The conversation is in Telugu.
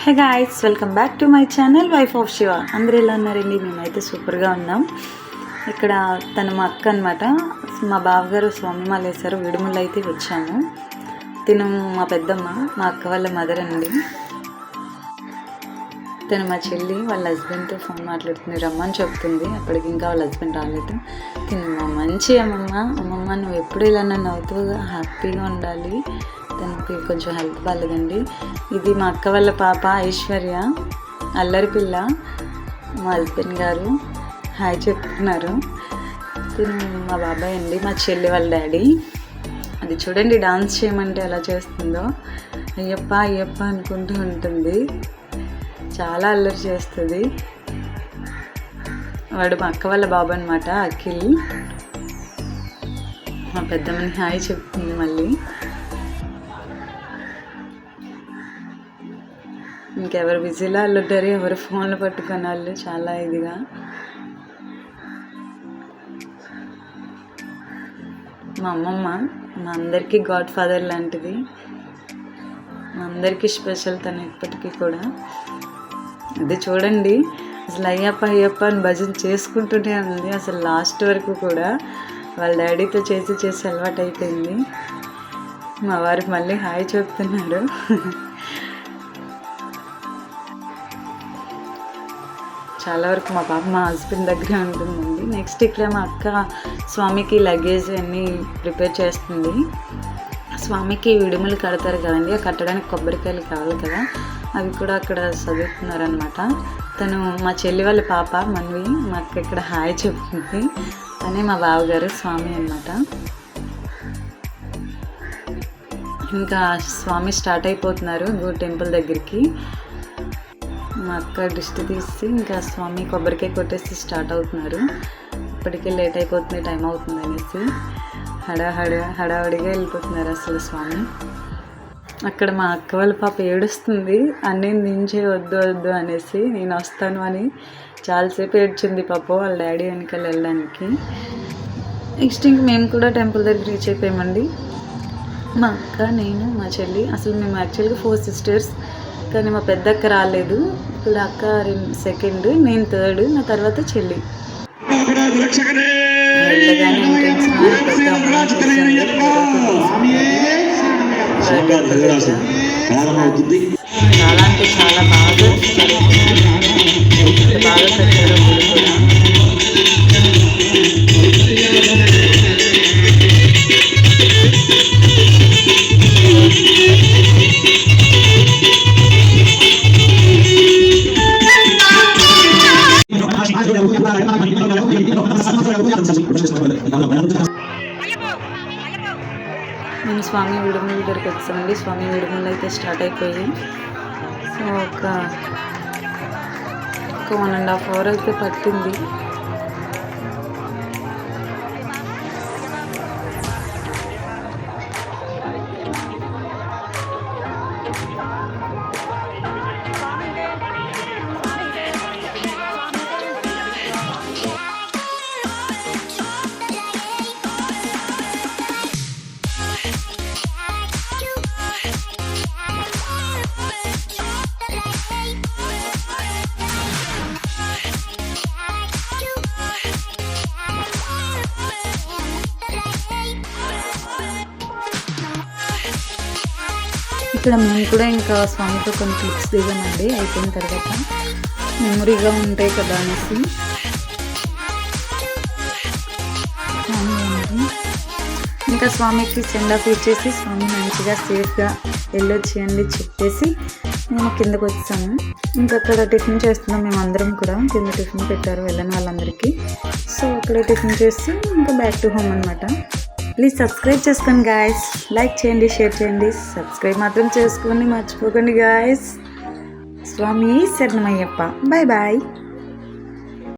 Hey guys, welcome back to my channel wife of Shiva. అందరూ ఎలా ఉన్నారండి? మేమైతే సూపర్గా ఉన్నాం. ఇక్కడ తను మా అక్క అనమాట. మా బావగారు స్వామిమాల వేశారు, విడుములు అయితే వచ్చాము. తిను మా పెద్దమ్మ, మా అక్క వాళ్ళ మదర్ అండి. తను మా చెల్లి వాళ్ళ హస్బెండ్తో ఫోన్ మాట్లాడుతుంది, రమ్మని చెప్తుంది. అక్కడికి ఇంకా వాళ్ళ హస్బెండ్ రాలేదు. తిను మా మంచి అమ్మమ్మ నువ్వు ఎప్పుడు ఇలా నన్ను నవ్వుతూ హ్యాపీగా ఉండాలి. తనకి కొంచెం హెల్త్ బాగాలేదండి. ఇది మా అక్క వాళ్ళ పాప ఐశ్వర్య, అల్లరి పిల్ల. మా హస్బెండ్ గారు హాయ్ చెప్తున్నారు. తిను మా బాబాయ్ అండి, మా చెల్లి వాళ్ళ డాడీ. అది చూడండి, డాన్స్ చేయమంటే ఎలా చేస్తుందో. అయ్యప్ప అయ్యప్ప అనుకుంటూ ఉంటుంది, చాలా అల్లరి చేస్తుంది. వాడు మా అక్క వాళ్ళ బాబు అనమాట, అఖిల్. మా పెద్దమ్మని హాయ్ చెప్తుంది. మళ్ళీ ఇంకెవరు బిజీలో వాళ్ళు ఉంటారు, ఎవరు ఫోన్లు పట్టుకునే వాళ్ళు చాలా ఇదిగా. మా అమ్మమ్మ మా అందరికీ గాడ్ ఫాదర్ లాంటిది, మా అందరికీ స్పెషల్ తను ఇప్పటికీ కూడా. అది చూడండి, అసలు అయ్యప్ప అయ్యప్ప అని భజన చేసుకుంటూనే ఉంది. అసలు లాస్ట్ వరకు కూడా వాళ్ళ డాడీతో చేసి చేసి అలవాటు అయిపోయింది. మా వారికి మళ్ళీ హాయ్ చెప్తున్నారు. చాలా వరకు మా పాప మా హస్బెండ్ దగ్గరే ఉంటుందండి. నెక్స్ట్ ఇక్కడ మా అక్క స్వామికి లగేజ్ అన్నీ ప్రిపేర్ చేస్తుంది. స్వామికి విడుములు కడతారు కదండి, కట్టడానికి కొబ్బరికాయలు కావాలి కదా, అవి కూడా అక్కడ చదువుతున్నారనమాట. తను మా చెల్లి వాళ్ళ పాప మనవి. మా అక్క ఇక్కడ హాయ్ చెప్తుంది. తనే మా బావగారు స్వామి అనమాట. ఇంకా స్వామి స్టార్ట్ అయిపోతున్నారు టెంపుల్ దగ్గరికి. మా అక్క దిష్టి తీసి ఇంకా స్వామి కొబ్బరికాయ కొట్టేసి స్టార్ట్ అవుతున్నారు. ఇప్పటికే లేట్ అయిపోతుంది, టైం అవుతుంది అనేసి హడావడిగా వెళ్ళిపోతున్నారు అసలు స్వామి. అక్కడ మా అక్క వాళ్ళ పాప ఏడుస్తుంది, అన్నీ దించే వద్దు వద్దు అనేసి. నేను వస్తాను అని చాలాసేపు ఏడ్చింది పాప వాళ్ళ డాడీ వెనకాల వెళ్ళడానికి. నెక్స్ట్ ఇంక మేము కూడా టెంపుల్ దగ్గర రీచ్ అయిపోయామండి. మా అక్క, నేను, మా చెల్లి. అసలు మేము యాక్చువల్గా 4 sisters, కానీ మా పెద్ద అక్క రాలేదు. ఇప్పుడు అక్క సెకండ్, నేను థర్డ్, నా తర్వాత చెల్లి. వెళ్ళగానే చాలా అంటే చాలా బాగా కట్టారు గుడి కూడా. మేము స్వామి విడుముల దగ్గరికి వచ్చామండి. స్వామి విడుములు అయితే స్టార్ట్ అయిపోయి సో ఒక 1.5 hour అయితే పట్టింది. ఇక్కడ మేము కూడా ఇంకా స్వామితో కొన్ని క్లిప్స్ దిగామండి. అయిపోయిన తర్వాత మెమొరీగా ఉంటాయి కదా అనేసి. ఇంకా స్వామికి సెండ్ ఆఫ్ ఇచ్చేసి స్వామి మంచిగా సేఫ్గా వెళ్ళొచ్చేయండి చెప్పేసి మేము కిందకు వచ్చాము. ఇంకా అక్కడ టిఫిన్ చేస్తున్నాం మేము అందరం కూడా. కింద టిఫిన్ పెట్టారు వెళ్ళని వాళ్ళందరికీ. సో అక్కడ టిఫిన్ చేసి ఇంకా బ్యాక్ టు హోమ్ అనమాట. ప్లీజ్ సబ్స్క్రైబ్ చేసుకోండి గాయస్, లైక్ చేయండి, షేర్ చేయండి, సబ్స్క్రైబ్ మాత్రం చేసుకోండి మర్చిపోకండి గాయస్. స్వామి శరణమయ్యప్ప. Bye bye.